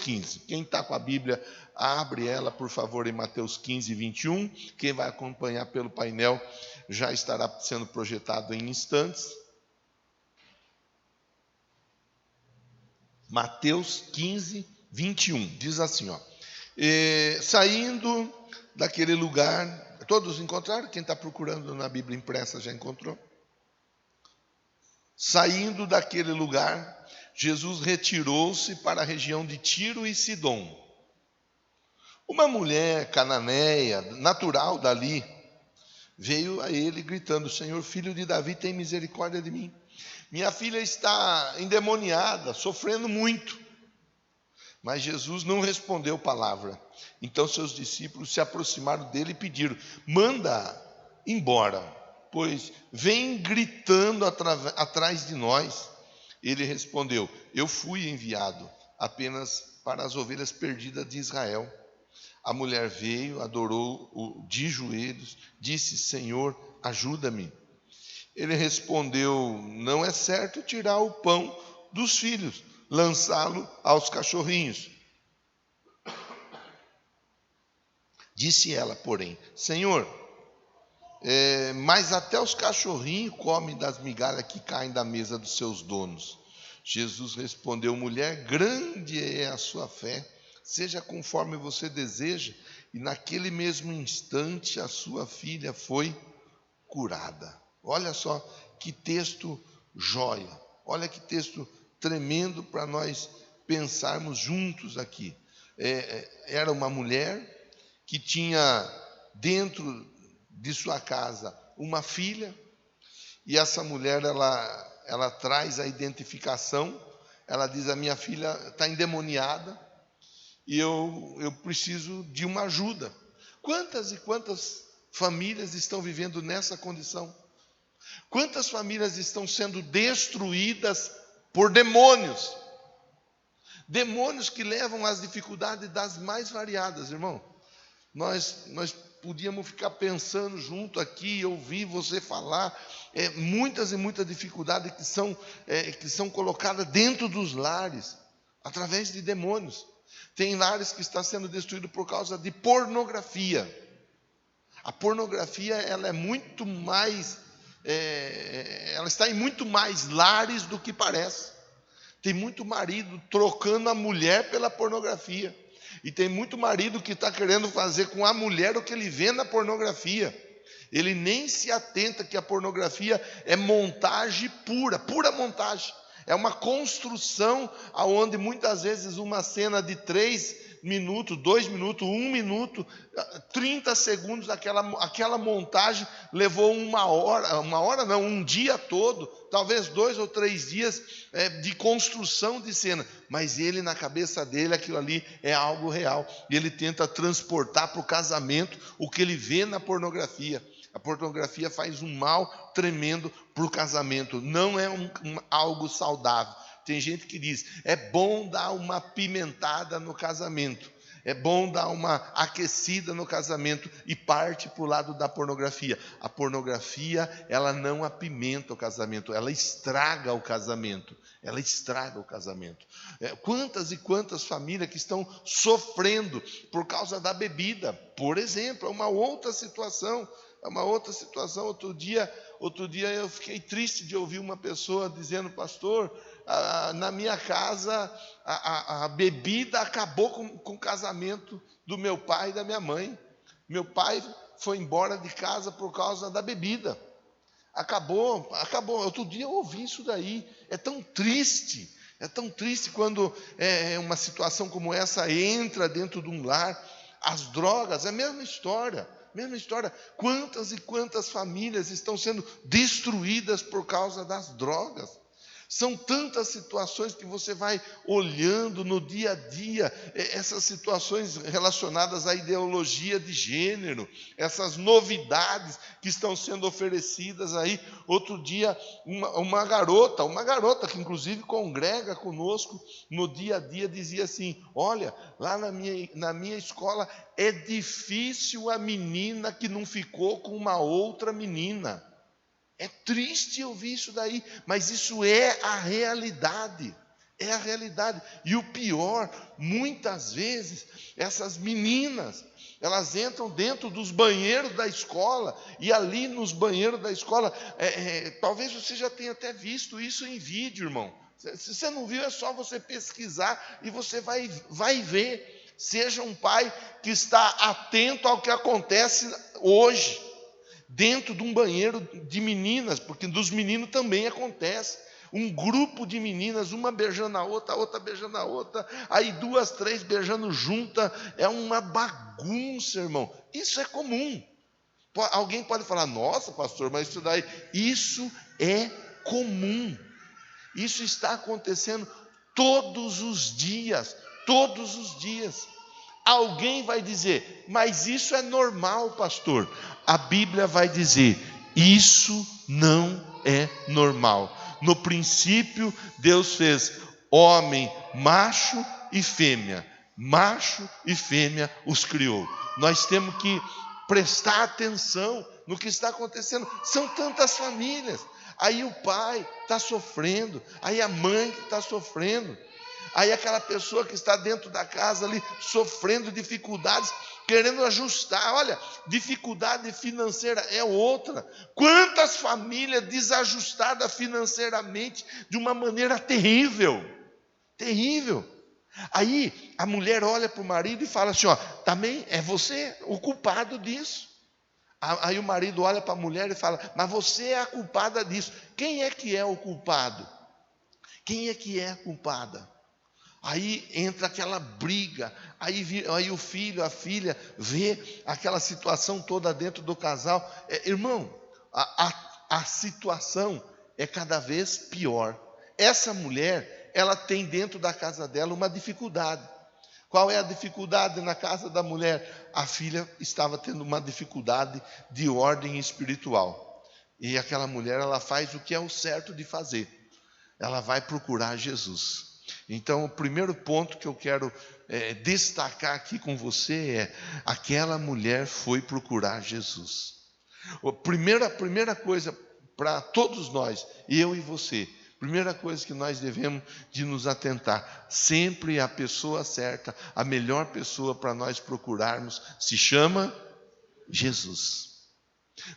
15. Quem está com a Bíblia, abre ela, por favor, em Mateus 15, 21. Quem vai acompanhar pelo painel já estará sendo projetado em instantes. Mateus 15, 21. Diz assim, ó. Saindo daquele lugar, todos encontraram? Quem está procurando na Bíblia impressa já encontrou? Saindo daquele lugar, Jesus retirou-se para a região de Tiro e Sidom. Uma mulher cananeia, natural dali, veio a ele gritando: Senhor, filho de Davi, tem misericórdia de mim. Minha filha está endemoniada, sofrendo muito. Mas Jesus não respondeu palavra. Então seus discípulos se aproximaram dele e pediram: manda embora, pois vem gritando atrás de nós. Ele respondeu: eu fui enviado apenas para as ovelhas perdidas de Israel. A mulher veio, adorou de joelhos, disse: Senhor, ajuda-me. Ele respondeu: não é certo tirar o pão dos filhos, lançá-lo aos cachorrinhos. Disse ela, porém: Senhor, mas até os cachorrinhos comem das migalhas que caem da mesa dos seus donos. Jesus respondeu: mulher, grande é a sua fé, seja conforme você deseja. E naquele mesmo instante a sua filha foi curada. Olha só que texto jóia, olha que texto tremendo para nós pensarmos juntos aqui. Era uma mulher que tinha dentro de sua casa uma filha, e essa mulher ela traz a identificação. Ela diz: a minha filha está endemoniada e eu preciso de uma ajuda. Quantas e quantas famílias estão vivendo nessa condição? Quantas famílias estão sendo destruídas por demônios? Demônios que levam às dificuldades das mais variadas, irmão. Nós podíamos ficar pensando junto aqui e ouvir você falar muitas e muitas dificuldades que são colocadas dentro dos lares, através de demônios. Tem lares que estão sendo destruídos por causa de pornografia. A pornografia ela é muito mais, ela está em muito mais lares do que parece. Tem muito marido trocando a mulher pela pornografia. E tem muito marido que está querendo fazer com a mulher o que ele vê na pornografia. Ele nem se atenta que a pornografia é montagem pura montagem. É uma construção onde muitas vezes uma cena de 3 minutos, 2 minutos, 1 minuto, 30 segundos, aquela montagem levou um dia todo, talvez 2 ou 3 dias de construção de cena. Mas ele, na cabeça dele, aquilo ali é algo real. E ele tenta transportar para o casamento o que ele vê na pornografia. A pornografia faz um mal tremendo para o casamento. Não é algo saudável. Tem gente que diz: é bom dar uma pimentada no casamento, é bom dar uma aquecida no casamento, e parte para o lado da pornografia. A pornografia, ela não apimenta o casamento, ela estraga o casamento. Ela estraga o casamento. Quantas e quantas famílias que estão sofrendo por causa da bebida, por exemplo. É uma outra situação. Outro dia eu fiquei triste de ouvir uma pessoa dizendo: pastor, na minha casa a bebida acabou com o casamento do meu pai e da minha mãe. Meu pai foi embora de casa por causa da bebida. Acabou. Outro dia eu ouvi isso daí. É tão triste quando uma situação como essa entra dentro de um lar. As drogas, é a mesma história. Quantas e quantas famílias estão sendo destruídas por causa das drogas? São tantas situações que você vai olhando no dia a dia, essas situações relacionadas à ideologia de gênero, essas novidades que estão sendo oferecidas aí. Outro dia, uma garota que inclusive congrega conosco no dia a dia, dizia assim: olha, lá na minha escola é difícil a menina que não ficou com uma outra menina. É triste ouvir isso daí, mas isso é a realidade. É a realidade. E o pior, muitas vezes, essas meninas, elas entram dentro dos banheiros da escola, e ali nos banheiros da escola, talvez você já tenha até visto isso em vídeo, irmão. Se você não viu, é só você pesquisar e você vai ver. Seja um pai que está atento ao que acontece hoje, dentro de um banheiro de meninas, porque dos meninos também acontece. Um grupo de meninas, uma beijando a outra beijando a outra, aí 2, 3 beijando junta, é uma bagunça, irmão. Isso é comum. Alguém pode falar, nossa, pastor, mas isso é comum. Isso está acontecendo todos os dias, todos os dias. Alguém vai dizer, mas isso é normal, pastor. A Bíblia vai dizer, isso não é normal. No princípio, Deus fez homem, macho e fêmea. Macho e fêmea os criou. Nós temos que prestar atenção no que está acontecendo. São tantas famílias. Aí o pai está sofrendo, aí a mãe está sofrendo. Aí aquela pessoa que está dentro da casa ali, sofrendo dificuldades, querendo ajustar. Olha, dificuldade financeira é outra. Quantas famílias desajustadas financeiramente de uma maneira terrível. Terrível. Aí a mulher olha para o marido e fala assim, ó, também é você o culpado disso. Aí o marido olha para a mulher e fala, mas você é a culpada disso. Quem é que é o culpado? Quem é que é a culpada? Aí entra aquela briga, aí o filho, a filha, vê aquela situação toda dentro do casal. Irmão, a situação é cada vez pior. Essa mulher, ela tem dentro da casa dela uma dificuldade. Qual é a dificuldade na casa da mulher? A filha estava tendo uma dificuldade de ordem espiritual. E aquela mulher, ela faz o que é o certo de fazer. Ela vai procurar Jesus. Então, o primeiro ponto que eu quero destacar aqui com você é: aquela mulher foi procurar Jesus. A primeira coisa para todos nós, eu e você, primeira coisa que nós devemos de nos atentar, sempre a pessoa certa, a melhor pessoa para nós procurarmos, se chama Jesus.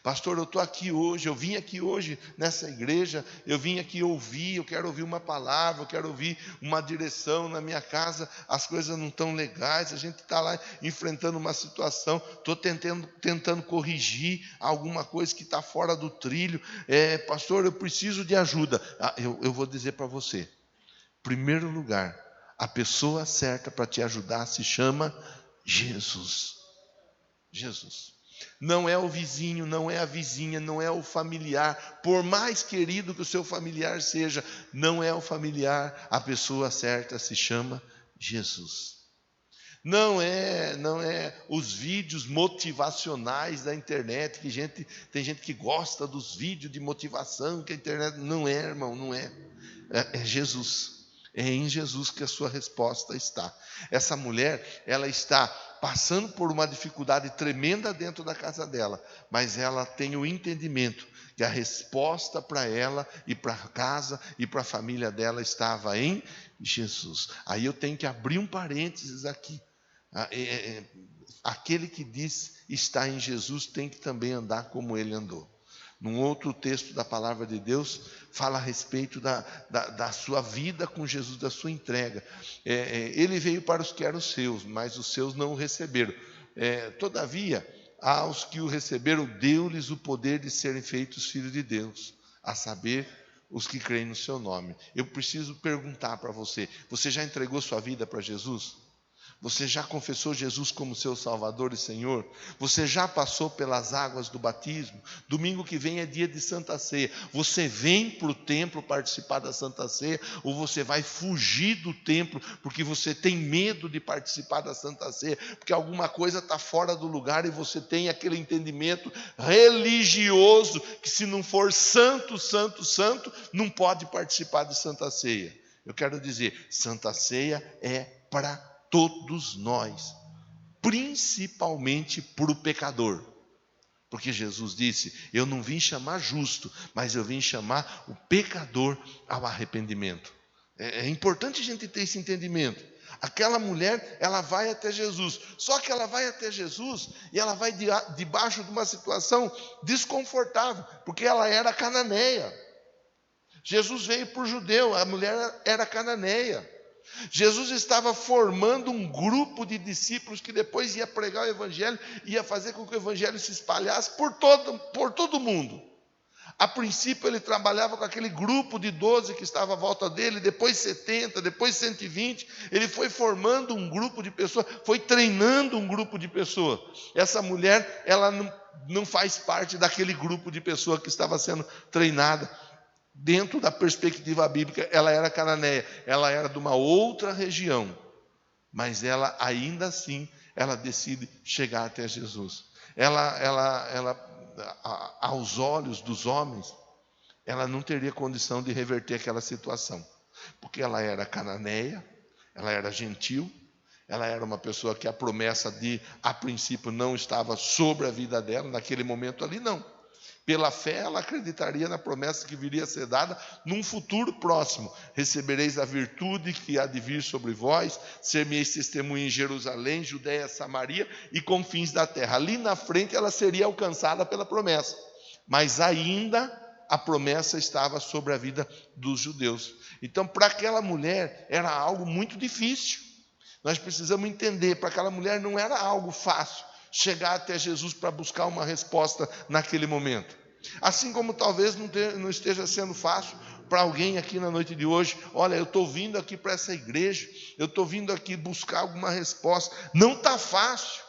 Pastor, eu estou aqui hoje, eu vim aqui hoje nessa igreja, eu vim aqui ouvir, eu quero ouvir uma palavra, eu quero ouvir uma direção na minha casa, as coisas não estão legais, a gente está lá enfrentando uma situação, estou tentando corrigir alguma coisa que está fora do trilho, pastor, eu preciso de ajuda. Eu vou dizer para você, em primeiro lugar, a pessoa certa para te ajudar se chama Jesus. Jesus. Não é o vizinho, não é a vizinha, não é o familiar, por mais querido que o seu familiar seja, não é o familiar, a pessoa certa se chama Jesus. Não é os vídeos motivacionais da internet, tem gente que gosta dos vídeos de motivação que a internet, não é, irmão, não é. É Jesus. É em Jesus que a sua resposta está. Essa mulher, ela está passando por uma dificuldade tremenda dentro da casa dela, mas ela tem o entendimento que a resposta para ela e para a casa e para a família dela estava em Jesus. Aí eu tenho que abrir um parênteses aqui. Aquele que diz está em Jesus tem que também andar como ele andou. Num outro texto da palavra de Deus, fala a respeito da sua vida com Jesus, da sua entrega. Ele veio para os que eram seus, mas os seus não o receberam. Todavia, aos que o receberam, deu-lhes o poder de serem feitos filhos de Deus, a saber, os que creem no seu nome. Eu preciso perguntar para você, você já entregou sua vida para Jesus? Você já confessou Jesus como seu Salvador e Senhor? Você já passou pelas águas do batismo? Domingo que vem é dia de Santa Ceia. Você vem para o templo participar da Santa Ceia? Ou você vai fugir do templo porque você tem medo de participar da Santa Ceia? Porque alguma coisa está fora do lugar e você tem aquele entendimento religioso que se não for santo, santo, santo, não pode participar de Santa Ceia. Eu quero dizer, Santa Ceia é para todos nós, principalmente para o pecador, porque Jesus disse, eu não vim chamar justo, mas eu vim chamar o pecador ao arrependimento. É importante a gente ter esse entendimento. Aquela mulher, ela vai até Jesus. Só que ela vai até Jesus e ela vai debaixo de uma situação desconfortável, porque ela era cananeia. Jesus veio por judeu, a mulher era cananeia. Jesus estava formando um grupo de discípulos que depois ia pregar o evangelho, ia fazer com que o evangelho se espalhasse por todo mundo. A princípio ele trabalhava com aquele grupo de 12 que estava à volta dele, depois 70, depois 120, ele foi formando um grupo de pessoas, foi treinando um grupo de pessoas. Essa mulher, ela não faz parte daquele grupo de pessoas que estava sendo treinada. Dentro da perspectiva bíblica, ela era cananeia, ela era de uma outra região, mas ela ainda assim, ela decide chegar até Jesus. Ela aos olhos dos homens, ela não teria condição de reverter aquela situação, porque ela era cananeia, ela era gentil, ela era uma pessoa que a promessa a princípio não estava sobre a vida dela, naquele momento ali não. Pela fé ela acreditaria na promessa que viria a ser dada num futuro próximo. Recebereis a virtude que há de vir sobre vós, ser-me-eis testemunha em Jerusalém, Judeia, Samaria e confins da terra. Ali na frente ela seria alcançada pela promessa, mas ainda a promessa estava sobre a vida dos judeus. Então, para aquela mulher era algo muito difícil. Nós precisamos entender, para aquela mulher não era algo fácil chegar até Jesus para buscar uma resposta naquele momento. Assim como talvez não esteja sendo fácil para alguém aqui na noite de hoje. Olha, eu estou vindo aqui para essa igreja, eu estou vindo aqui buscar alguma resposta. Não está fácil,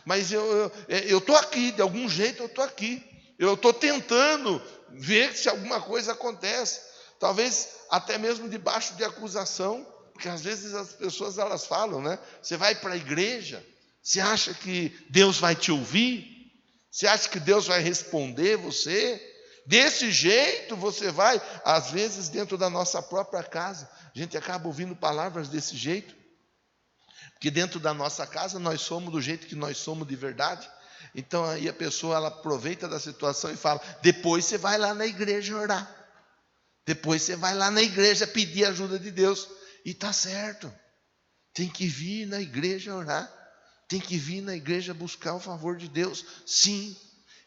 mas eu estou aqui, de algum jeito eu estou aqui. Eu estou tentando ver se alguma coisa acontece. Talvez até mesmo debaixo de acusação, porque às vezes as pessoas elas falam, né? Você vai para a igreja, você acha que Deus vai te ouvir? Você acha que Deus vai responder você? Desse jeito você vai, às vezes dentro da nossa própria casa, a gente acaba ouvindo palavras desse jeito, porque dentro da nossa casa nós somos do jeito que nós somos de verdade. Então aí a pessoa ela aproveita da situação e fala: depois você vai lá na igreja orar, depois você vai lá na igreja pedir ajuda de Deus. E está certo, tem que vir na igreja orar, tem que vir na igreja buscar o favor de Deus, sim,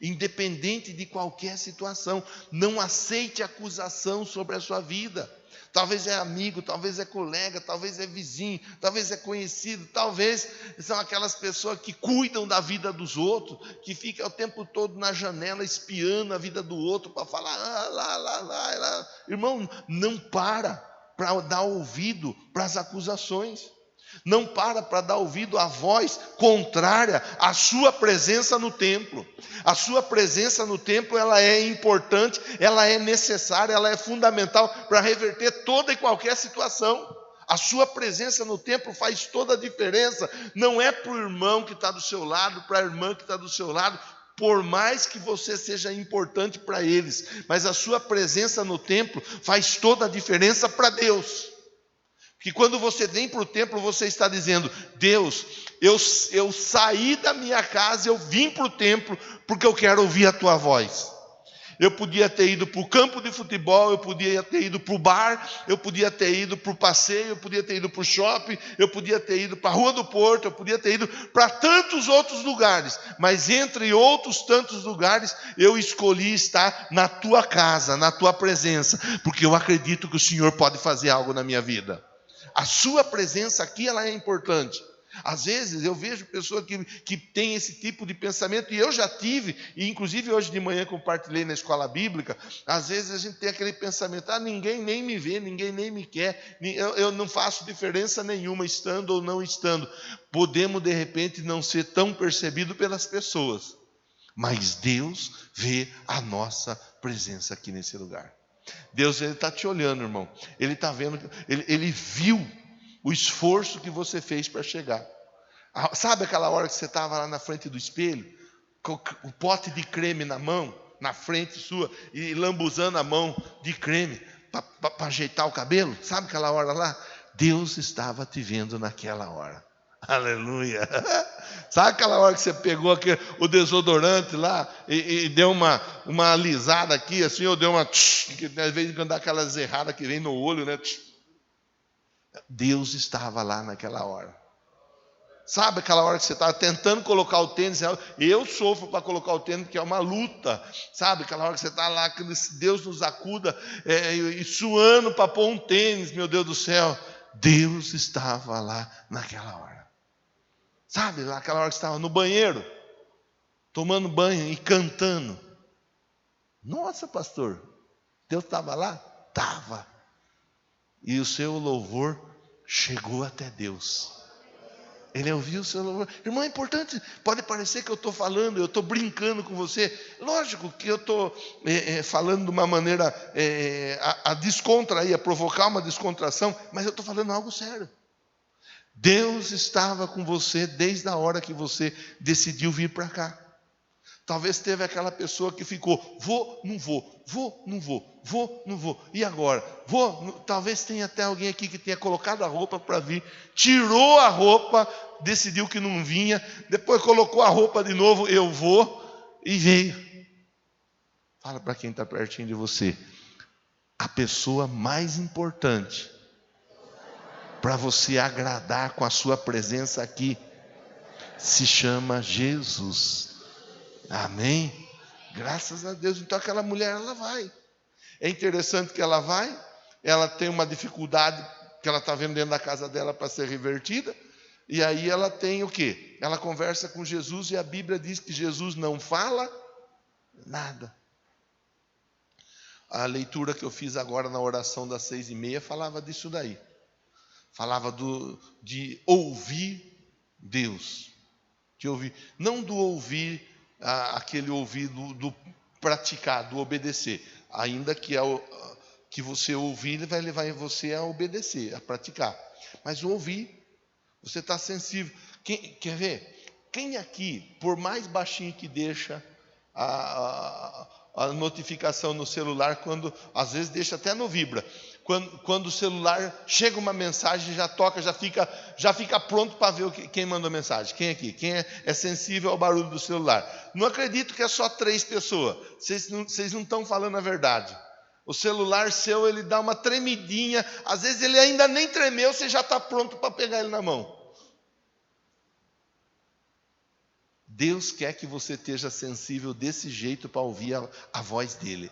independente de qualquer situação. Não aceite acusação sobre a sua vida. Talvez é amigo, talvez é colega, talvez é vizinho, talvez é conhecido, talvez são aquelas pessoas que cuidam da vida dos outros, que ficam o tempo todo na janela espiando a vida do outro para falar lá. Irmão, não para dar ouvido para as acusações. Não para dar ouvido à voz contrária à sua presença no templo. A sua presença no templo, ela é importante, ela é necessária, ela é fundamental para reverter toda e qualquer situação. A sua presença no templo faz toda a diferença. Não é para o irmão que está do seu lado, para a irmã que está do seu lado, por mais que você seja importante para eles, mas a sua presença no templo faz toda a diferença para Deus. Que quando você vem para o templo, você está dizendo: Deus, eu saí da minha casa, eu vim para o templo, porque eu quero ouvir a tua voz. Eu podia ter ido para o campo de futebol, eu podia ter ido para o bar, eu podia ter ido para o passeio, eu podia ter ido para o shopping, eu podia ter ido para a Rua do Porto, eu podia ter ido para tantos outros lugares, mas entre outros tantos lugares, eu escolhi estar na tua casa, na tua presença, porque eu acredito que o Senhor pode fazer algo na minha vida. A sua presença aqui, ela é importante. Às vezes eu vejo pessoas que têm esse tipo de pensamento, e eu já tive, e inclusive hoje de manhã compartilhei na escola bíblica. Às vezes a gente tem aquele pensamento: ninguém nem me vê, ninguém nem me quer, eu não faço diferença nenhuma estando ou não estando. Podemos de repente não ser tão percebidos pelas pessoas, mas Deus vê a nossa presença aqui nesse lugar. Deus, Ele está te olhando, irmão. Ele está vendo, ele viu o esforço que você fez para chegar. Sabe aquela hora que você estava lá na frente do espelho, com o pote de creme na mão, na frente sua, e lambuzando a mão de creme para ajeitar o cabelo? Sabe aquela hora lá? Deus estava te vendo naquela hora. Aleluia. Sabe aquela hora que você pegou o desodorante lá e deu uma alisada aqui, assim, ou deu uma... que às vezes quando dá aquela zerrada que vem no olho, né? Deus estava lá naquela hora. Sabe aquela hora que você está tentando colocar o tênis? Eu sofro para colocar o tênis, porque é uma luta. Sabe aquela hora que você está lá, que Deus nos acuda, e suando para pôr um tênis, meu Deus do céu. Deus estava lá naquela hora. Sabe, aquela hora que você estava no banheiro, tomando banho e cantando. Nossa, pastor, Deus estava lá? Estava. E o seu louvor chegou até Deus. Ele ouviu o seu louvor. Irmão, é importante. Pode parecer que eu estou falando, eu estou brincando com você. Lógico que eu estou falando de uma maneira a descontrair, a provocar uma descontração, mas eu estou falando algo sério. Deus estava com você desde a hora que você decidiu vir para cá. Talvez teve aquela pessoa que ficou, vou, não vou, vou, não vou, vou, não vou. E agora? Vou, não. Talvez tenha até alguém aqui que tenha colocado a roupa para vir, tirou a roupa, decidiu que não vinha, depois colocou a roupa de novo, eu vou, e veio. Fala para quem está pertinho de você. A pessoa mais importante para você agradar com a sua presença aqui se chama Jesus. Amém? Graças a Deus. Então aquela mulher, ela vai. É interessante que ela vai, ela tem uma dificuldade que ela está vendo dentro da casa dela para ser revertida, e aí ela tem o quê? Ela conversa com Jesus e a Bíblia diz que Jesus não fala nada. A leitura que eu fiz agora na oração das 6:30 falava disso daí. Falava de ouvir Deus. De ouvir, não do ouvir, aquele ouvir do praticar, do obedecer. Ainda que você ouvir, ele vai levar você a obedecer, a praticar. Mas o ouvir, você está sensível. Quer ver? Quem aqui, por mais baixinho que deixa a notificação no celular, quando às vezes deixa até no vibra, quando o celular chega uma mensagem, já toca, já fica pronto para ver quem mandou mensagem. Quem aqui? Quem é sensível ao barulho do celular? Não acredito que é só 3 pessoas. Vocês não estão falando a verdade. O celular seu, ele dá uma tremidinha, às vezes ele ainda nem tremeu, você já está pronto para pegar ele na mão. Deus quer que você esteja sensível desse jeito para ouvir a voz dele.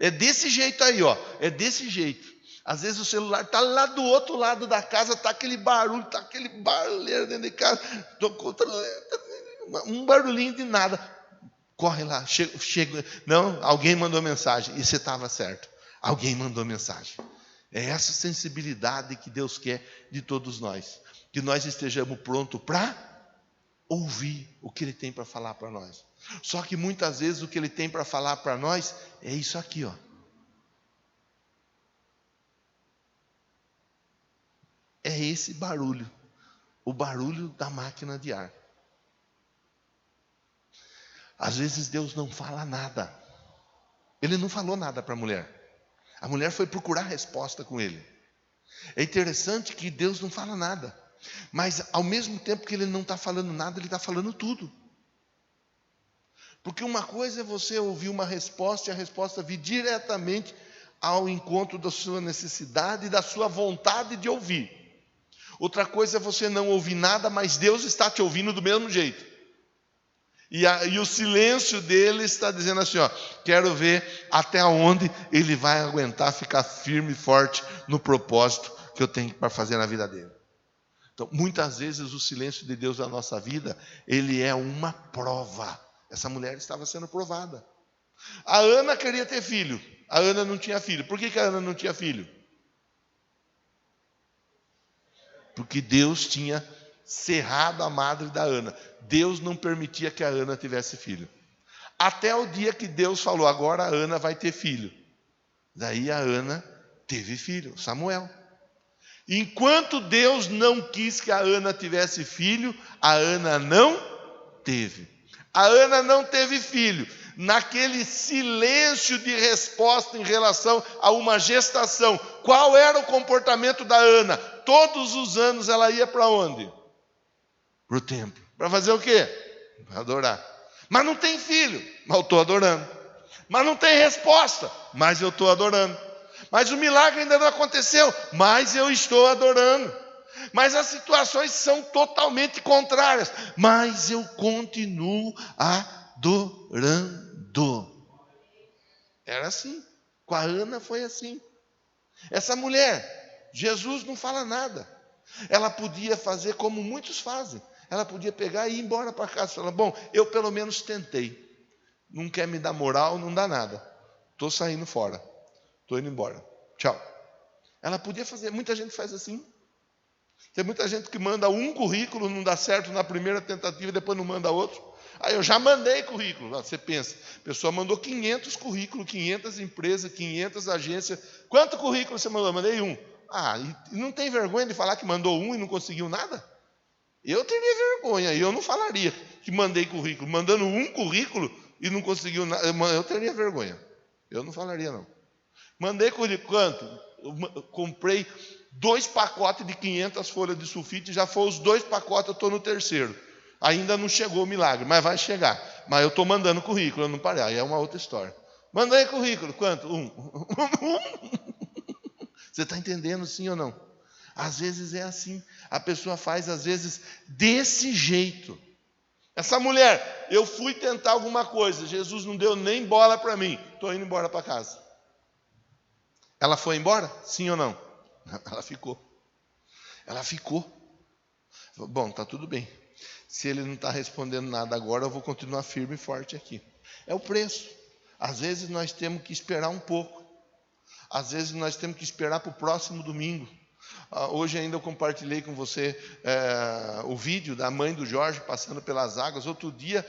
É desse jeito aí, ó. É desse jeito. Às vezes o celular está lá do outro lado da casa, está aquele barulho, está aquele barulheiro dentro de casa. Um barulhinho de nada. Corre lá, chega. Não, alguém mandou mensagem. E você estava certo. Alguém mandou mensagem. É essa sensibilidade que Deus quer de todos nós. Que nós estejamos prontos para ouvir o que Ele tem para falar para nós. Só que muitas vezes o que Ele tem para falar para nós é isso aqui, ó. É esse barulho. O barulho da máquina de ar. Às vezes Deus não fala nada. Ele não falou nada para a mulher. A mulher foi procurar resposta com Ele. É interessante que Deus não fala nada. Mas ao mesmo tempo que Ele não está falando nada, Ele está falando tudo. Porque uma coisa é você ouvir uma resposta e a resposta vir diretamente ao encontro da sua necessidade e da sua vontade de ouvir. Outra coisa é você não ouvir nada, mas Deus está te ouvindo do mesmo jeito. E o silêncio dele está dizendo assim, ó, quero ver até onde ele vai aguentar ficar firme e forte no propósito que eu tenho para fazer na vida dele. Então, muitas vezes o silêncio de Deus na nossa vida, ele é uma prova. Essa mulher estava sendo provada. A Ana queria ter filho. A Ana não tinha filho. Por que a Ana não tinha filho? Porque Deus tinha cerrado a madre da Ana. Deus não permitia que a Ana tivesse filho. Até o dia que Deus falou, agora a Ana vai ter filho. Daí a Ana teve filho, Samuel. Enquanto Deus não quis que a Ana tivesse filho, a Ana não teve. A Ana não teve filho. Naquele silêncio de resposta em relação a uma gestação, qual era o comportamento da Ana? Todos os anos ela ia para onde? para o templo. Para fazer o quê? Para adorar. Mas não tem filho, mas eu estou adorando. Mas não tem resposta, mas eu estou adorando. Mas o milagre ainda não aconteceu, mas eu estou adorando. Mas as situações são totalmente contrárias, mas eu continuo adorando. Era assim. Com a Ana foi assim. Essa mulher, Jesus não fala nada. Ela podia fazer como muitos fazem. Ela podia pegar e ir embora para casa e falar: bom, eu pelo menos tentei. Não quer me dar moral, não dá nada. Estou saindo fora. Estou indo embora. Tchau. Ela podia fazer. Muita gente faz assim. Tem muita gente que manda um currículo, não dá certo na primeira tentativa e depois não manda outro. Aí eu já mandei currículo. Você pensa, a pessoa mandou 500 currículos, 500 empresas, 500 agências. Quanto currículo você mandou? Eu mandei um. E não tem vergonha de falar que mandou um e não conseguiu nada? Eu teria vergonha, e eu não falaria que mandei currículo. Mandando um currículo e não conseguiu nada, eu teria vergonha. Eu não falaria, não. Mandei currículo, quanto? Eu comprei 2 pacotes de 500 folhas de sulfite, já foi os 2 pacotes, eu estou no terceiro. Ainda não chegou o milagre, mas vai chegar. Mas eu estou mandando currículo, eu não parei, aí é uma outra história. Mandei currículo, quanto? Um. Você está entendendo, sim ou não? Às vezes é assim, a pessoa faz às vezes desse jeito. Essa mulher, eu fui tentar alguma coisa, Jesus não deu nem bola para mim, estou indo embora para casa. Ela foi embora? Sim ou não? Ela ficou. Ela ficou. Bom, está tudo bem. Se ele não está respondendo nada agora, eu vou continuar firme e forte aqui. É o preço. Às vezes nós temos que esperar um pouco. Às vezes nós temos que esperar para o próximo domingo. Hoje ainda eu compartilhei com você o vídeo da mãe do Jorge passando pelas águas. Outro dia,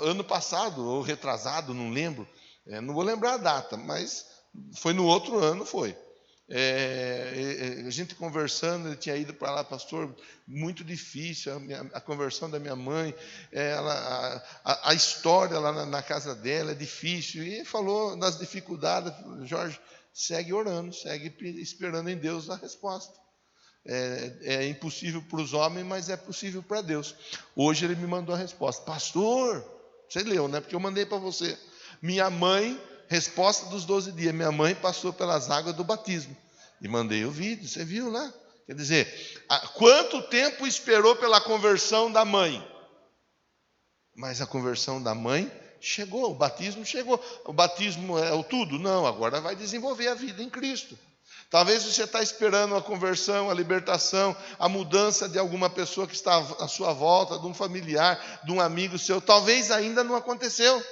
ano passado, ou retrasado, não lembro. Não vou lembrar a data, mas foi no outro ano, foi. A gente conversando, ele tinha ido para lá, pastor, muito difícil, a conversão da minha mãe, a história lá na casa dela é difícil, e falou das dificuldades. Jorge, segue orando, segue esperando em Deus a resposta. É impossível para os homens, mas é possível para Deus. Hoje ele me mandou a resposta: pastor, você leu, né? Porque eu mandei para você. Minha mãe, resposta dos 12 dias, minha mãe passou pelas águas do batismo. E mandei o vídeo, você viu lá? Quer dizer, quanto tempo esperou pela conversão da mãe? Mas a conversão da mãe chegou, o batismo chegou. O batismo é o tudo? Não, agora vai desenvolver a vida em Cristo. Talvez você está esperando a conversão, a libertação, a mudança de alguma pessoa que está à sua volta, de um familiar, de um amigo seu. Talvez ainda não aconteceu.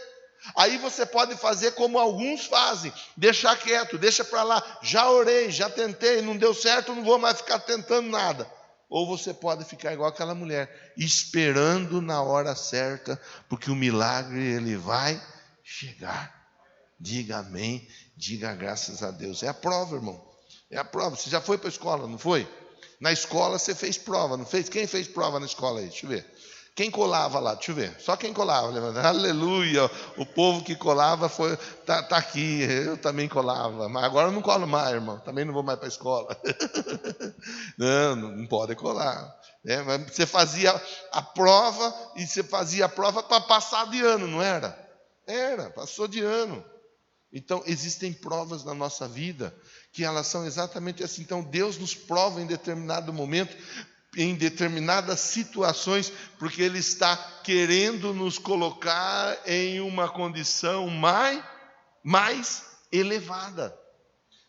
Aí você pode fazer como alguns fazem, deixar quieto, deixa para lá. Já orei, já tentei, não deu certo, não vou mais ficar tentando nada. Ou você pode ficar igual aquela mulher, esperando na hora certa, porque o milagre ele vai chegar. Diga amém, diga graças a Deus. É a prova, irmão. É a prova. Você já foi para a escola, não foi? Na escola você fez prova, não fez? Quem fez prova na escola aí? Deixa eu ver. Quem colava lá? Deixa eu ver. Só quem colava. Aleluia. O povo que colava tá aqui. Eu também colava. Mas agora eu não colo mais, irmão. Também não vou mais para a escola. Não pode colar. Mas você fazia a prova e você fazia a prova para passar de ano, não era? Era, passou de ano. Então, existem provas na nossa vida que elas são exatamente assim. Então, Deus nos prova em determinado momento, em determinadas situações, porque Ele está querendo nos colocar em uma condição mais elevada.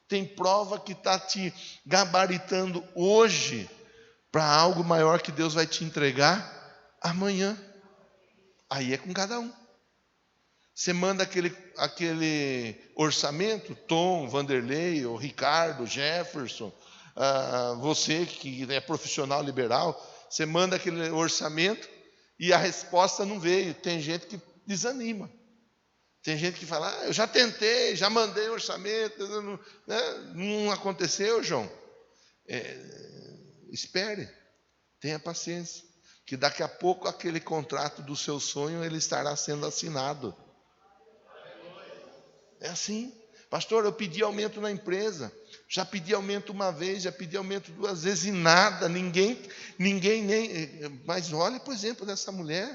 Tem prova que está te gabaritando hoje para algo maior que Deus vai te entregar amanhã. Aí é com cada um. Você manda aquele orçamento, Tom, Vanderlei, o Ricardo, Jefferson, você que é profissional liberal, você manda aquele orçamento e a resposta não veio. Tem gente que desanima. Tem gente que fala: eu já tentei, já mandei orçamento, não aconteceu, João. Espere, tenha paciência, que daqui a pouco aquele contrato do seu sonho ele estará sendo assinado. É assim. Pastor, eu pedi aumento na empresa. Já pedi aumento uma vez, já pedi aumento 2 vezes e nada. Ninguém nem... Mas olhe, por exemplo, dessa mulher.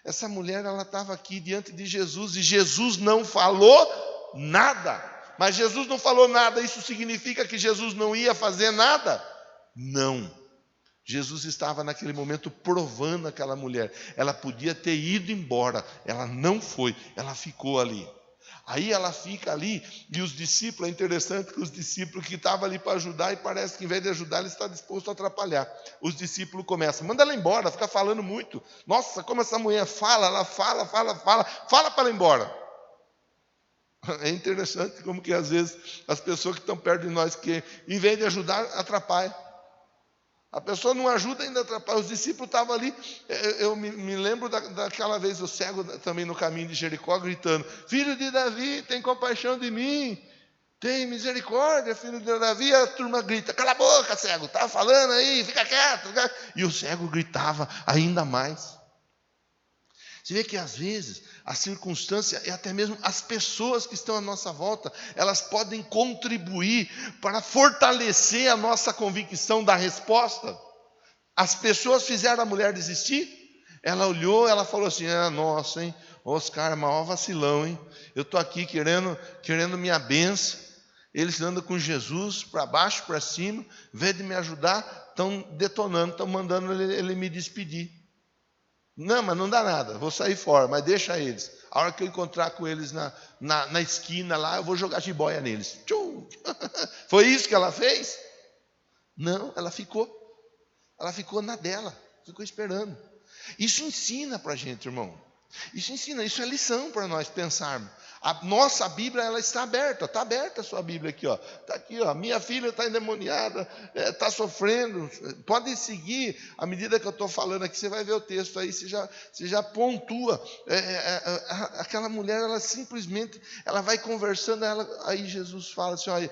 Essa mulher, ela estava aqui diante de Jesus e Jesus não falou nada. Mas Jesus não falou nada, isso significa que Jesus não ia fazer nada? Não. Jesus estava naquele momento provando aquela mulher. Ela podia ter ido embora, ela não foi, ela ficou ali. Aí ela fica ali e os discípulos, é interessante que os discípulos que estavam ali para ajudar, e parece que em vez de ajudar, ele está disposto a atrapalhar. Os discípulos começam, manda ela embora, fica falando muito. Nossa, como essa mulher fala, ela fala para ela ir embora. É interessante como que às vezes as pessoas que estão perto de nós, que em vez de ajudar, atrapalham. A pessoa não ajuda, ainda atrapalha. Os discípulos estavam ali. Eu me lembro daquela vez o cego também no caminho de Jericó gritando: filho de Davi, tem compaixão de mim. Tem misericórdia, filho de Davi. E a turma grita: cala a boca, cego, está falando aí, fica quieto. E o cego gritava ainda mais. Você vê que às vezes a circunstância e até mesmo as pessoas que estão à nossa volta, elas podem contribuir para fortalecer a nossa convicção da resposta. As pessoas fizeram a mulher desistir. Ela olhou, ela falou assim: nossa, hein, Oscar, maior vacilão, hein? Eu estou aqui querendo minha bênção. Eles andam com Jesus para baixo, para cima, em vez de me ajudar, estão detonando, estão mandando ele me despedir. Não, mas não dá nada, vou sair fora, mas deixa eles. A hora que eu encontrar com eles na esquina lá, eu vou jogar jiboia neles. Tchum. Foi isso que ela fez? Não, ela ficou na dela, ficou esperando. Isso ensina para a gente, irmão. Isso é lição para nós pensarmos. A nossa Bíblia, ela está aberta a sua Bíblia aqui, ó. Está aqui, ó. Minha filha está endemoniada, está sofrendo. Pode seguir, à medida que eu estou falando aqui, você vai ver o texto aí, você já pontua. Aquela mulher, ela simplesmente, ela vai conversando, aí Jesus fala assim, olha,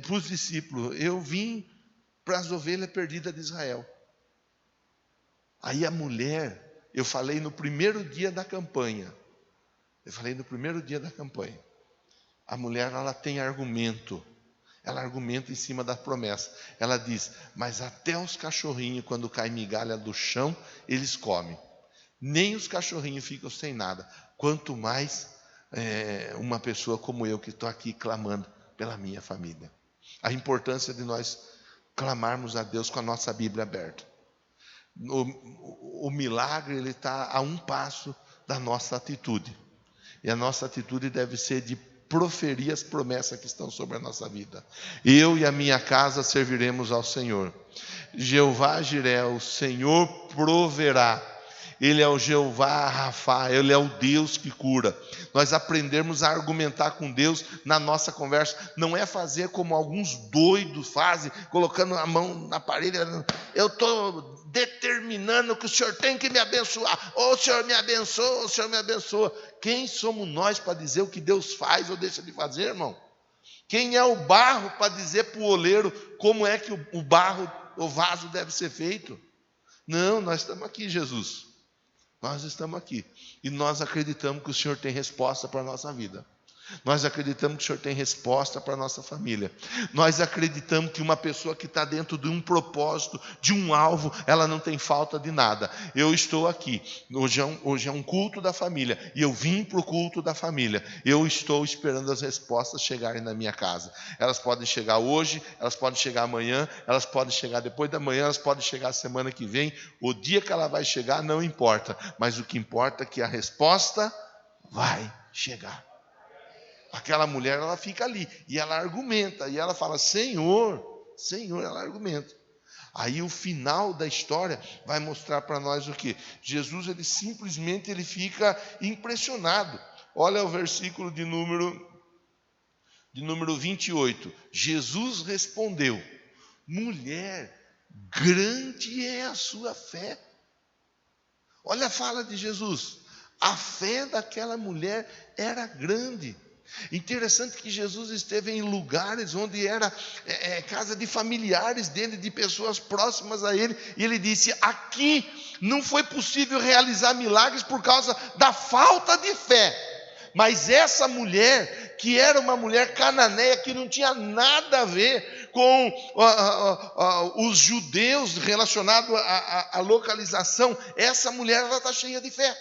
para os discípulos: eu vim para as ovelhas perdidas de Israel. Aí a mulher, eu falei no primeiro dia da campanha. A mulher, ela tem argumento. Ela argumenta em cima da promessa. Ela diz: mas até os cachorrinhos, quando cai migalha do chão, eles comem. Nem os cachorrinhos ficam sem nada. Quanto mais uma pessoa como eu, que estou aqui clamando pela minha família. A importância de nós clamarmos a Deus com a nossa Bíblia aberta. O milagre, ele está a um passo da nossa atitude. E a nossa atitude deve ser de proferir as promessas que estão sobre a nossa vida. Eu e a minha casa serviremos ao Senhor. Jeová Jiré, o Senhor proverá. Ele é o Jeová Rafá, Ele é o Deus que cura. Nós aprendemos a argumentar com Deus na nossa conversa. Não é fazer como alguns doidos fazem, colocando a mão na parede. Eu estou determinando que o Senhor tem que me abençoar. Ou o Senhor me abençoa, ou o Senhor me abençoa. Quem somos nós para dizer o que Deus faz ou deixa de fazer, irmão? Quem é o barro para dizer para o oleiro como é que o barro, o vaso deve ser feito? Não, nós estamos aqui, Jesus. Nós estamos aqui e nós acreditamos que o Senhor tem resposta para a nossa vida. Nós acreditamos que o Senhor tem resposta para a nossa família. Nós acreditamos que uma pessoa que está dentro de um propósito, de um alvo, ela não tem falta de nada. Eu estou aqui, hoje é um culto da família, e eu vim para o culto da família. Eu estou esperando as respostas chegarem na minha casa. Elas podem chegar hoje, elas podem chegar amanhã, elas podem chegar depois da manhã, elas podem chegar semana que vem. O dia que ela vai chegar não importa, mas o que importa é que a resposta vai chegar. Aquela mulher, ela fica ali, e ela argumenta, e ela fala: Senhor, ela argumenta. Aí o final da história vai mostrar para nós o quê? Jesus, ele simplesmente fica impressionado. Olha o versículo de número 28. Jesus respondeu: mulher, grande é a sua fé. Olha a fala de Jesus. A fé daquela mulher era grande. Interessante que Jesus esteve em lugares onde era casa de familiares dele, de pessoas próximas a ele, e ele disse: aqui não foi possível realizar milagres por causa da falta de fé, mas essa mulher que era uma mulher cananeia, que não tinha nada a ver com os judeus relacionado à localização. Essa mulher, ela está cheia de fé.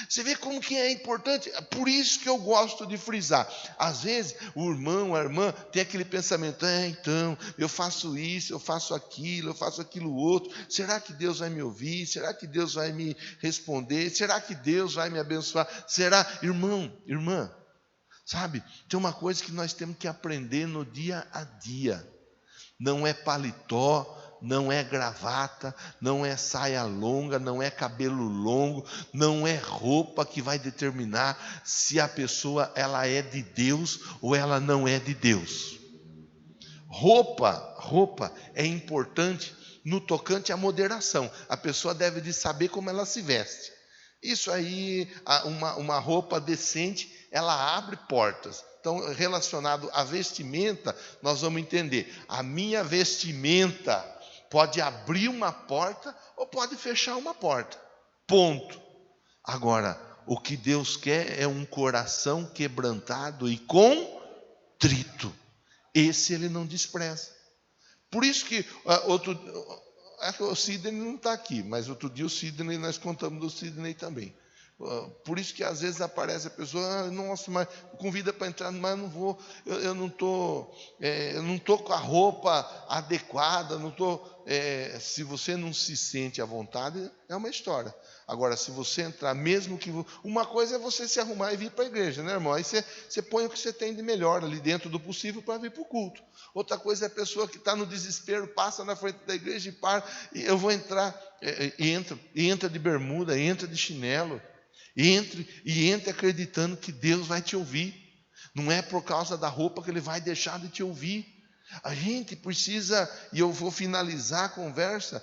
Você vê como que é importante. Por isso que eu gosto de frisar. Às vezes o irmão, a irmã tem aquele pensamento: então, eu faço isso, eu faço aquilo outro. Será que Deus vai me ouvir? Será que Deus vai me responder? Será que Deus vai me abençoar? Será? Irmão, irmã, sabe, tem uma coisa que nós temos que aprender no dia a dia. Não é paletó, não é gravata, não é saia longa, não é cabelo longo, não é roupa que vai determinar se a pessoa ela é de Deus ou ela não é de Deus. Roupa é importante no tocante à moderação. A pessoa deve de saber como ela se veste. Isso aí, uma roupa decente, ela abre portas. Então, relacionado à vestimenta, nós vamos entender. A minha vestimenta pode abrir uma porta ou pode fechar uma porta. Ponto. Agora, o que Deus quer é um coração quebrantado e contrito. Esse Ele não despreza. Por isso que o Sidney não está aqui, mas outro dia o Sidney, nós contamos do Sidney também. Por isso que às vezes aparece a pessoa: nossa, mas convida para entrar, mas eu não vou, eu não estou com a roupa adequada, não estou. Se você não se sente à vontade, é uma história. Agora, se você entrar, mesmo que. Uma coisa é você se arrumar e vir para a igreja, né, irmão? Aí você põe o que você tem de melhor ali dentro do possível para vir para o culto. Outra coisa é a pessoa que está no desespero, passa na frente da igreja e para, e eu vou entrar, entra de bermuda, entra de chinelo. Entre acreditando que Deus vai te ouvir. Não é por causa da roupa que Ele vai deixar de te ouvir. A gente precisa, e eu vou finalizar a conversa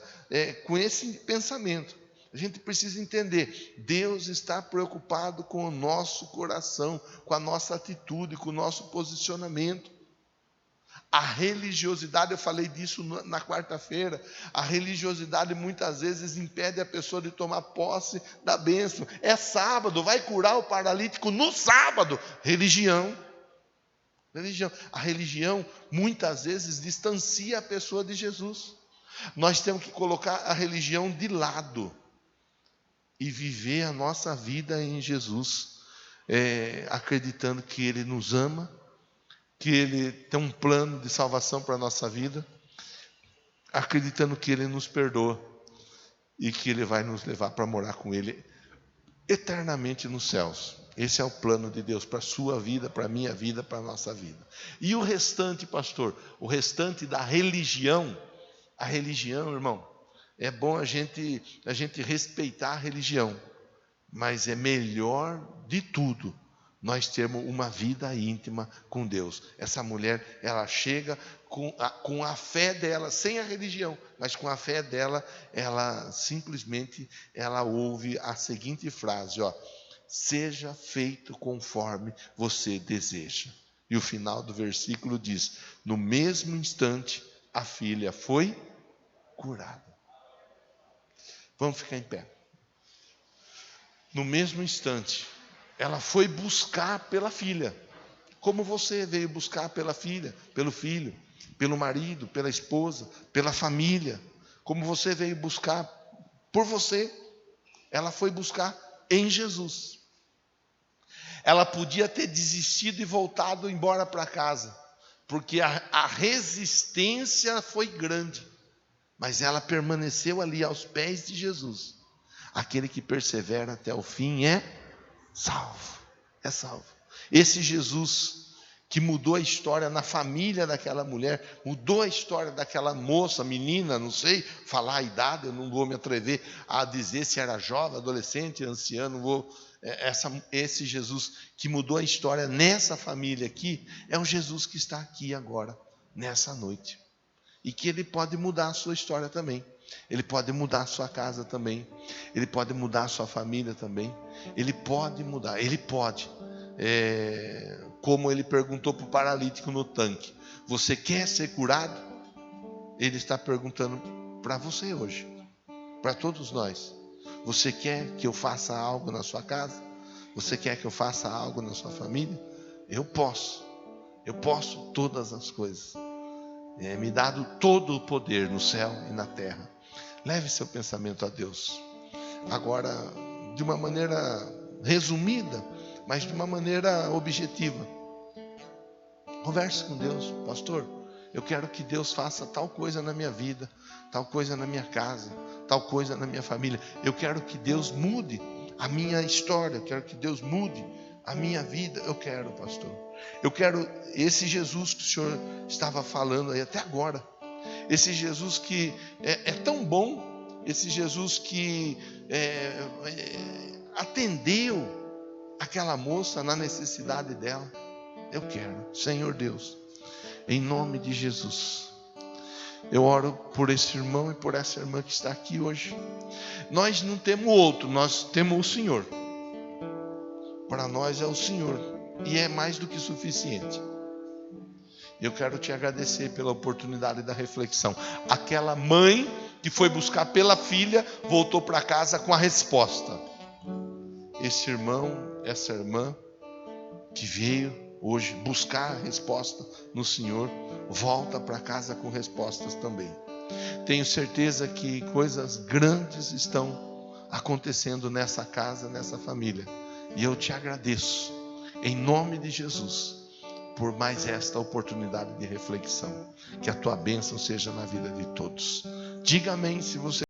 com esse pensamento. A gente precisa entender: Deus está preocupado com o nosso coração, com a nossa atitude, com o nosso posicionamento. A religiosidade, eu falei disso na quarta-feira, a religiosidade muitas vezes impede a pessoa de tomar posse da bênção. É sábado, vai curar o paralítico no sábado. Religião. A religião muitas vezes distancia a pessoa de Jesus. Nós temos que colocar a religião de lado e viver a nossa vida em Jesus, acreditando que Ele nos ama, que Ele tem um plano de salvação para a nossa vida, acreditando que Ele nos perdoa e que Ele vai nos levar para morar com Ele eternamente nos céus. Esse é o plano de Deus para a sua vida, para a minha vida, para a nossa vida. E o restante, pastor, o restante da religião, a religião, irmão, é bom a gente respeitar a religião, mas é melhor de tudo nós termos uma vida íntima com Deus. Essa mulher, ela chega com a fé dela, sem a religião, mas com a fé dela, ela simplesmente ouve a seguinte frase: seja feito conforme você deseja. E o final do versículo diz: no mesmo instante, a filha foi curada. Vamos ficar em pé. No mesmo instante, ela foi buscar pela filha, como você veio buscar pela filha, pelo filho, pelo marido, pela esposa, pela família, como você veio buscar por você, ela foi buscar em Jesus. Ela podia ter desistido e voltado embora para casa, porque a resistência foi grande, mas ela permaneceu ali aos pés de Jesus. Aquele que persevera até o fim é salvo. Esse Jesus que mudou a história na família daquela mulher, mudou a história daquela moça, menina, não sei falar a idade, eu não vou me atrever a dizer se era jovem, adolescente, anciano, não vou. Esse Jesus que mudou a história nessa família aqui, é o Jesus que está aqui agora, nessa noite. E que Ele pode mudar a sua história também. Ele pode mudar a sua casa também. Ele pode mudar a sua família também. Ele pode mudar, Ele pode. Como Ele perguntou para o paralítico no tanque: você quer ser curado? Ele está perguntando para você hoje, para todos nós: você quer que eu faça algo na sua casa? Você quer que eu faça algo na sua família? eu posso todas as coisas. Me dado todo o poder no céu e na terra. Leve seu pensamento a Deus. Agora, de uma maneira resumida, mas de uma maneira objetiva. Converse com Deus. Pastor, eu quero que Deus faça tal coisa na minha vida, tal coisa na minha casa, tal coisa na minha família. Eu quero que Deus mude a minha história, eu quero que Deus mude a minha vida. Eu quero, pastor. Eu quero esse Jesus que o Senhor estava falando aí até agora. Esse Jesus que é tão bom, esse Jesus que atendeu aquela moça na necessidade dela. Eu quero, Senhor Deus, em nome de Jesus, eu oro por esse irmão e por essa irmã que está aqui hoje. Nós não temos outro, nós temos o Senhor. Para nós é o Senhor, e é mais do que suficiente. Eu quero te agradecer pela oportunidade da reflexão. Aquela mãe que foi buscar pela filha, voltou para casa com a resposta. Esse irmão, essa irmã que veio hoje buscar a resposta no Senhor, volta para casa com respostas também. Tenho certeza que coisas grandes estão acontecendo nessa casa, nessa família. E eu te agradeço, em nome de Jesus, por mais esta oportunidade de reflexão. Que a tua bênção seja na vida de todos. Diga amém se você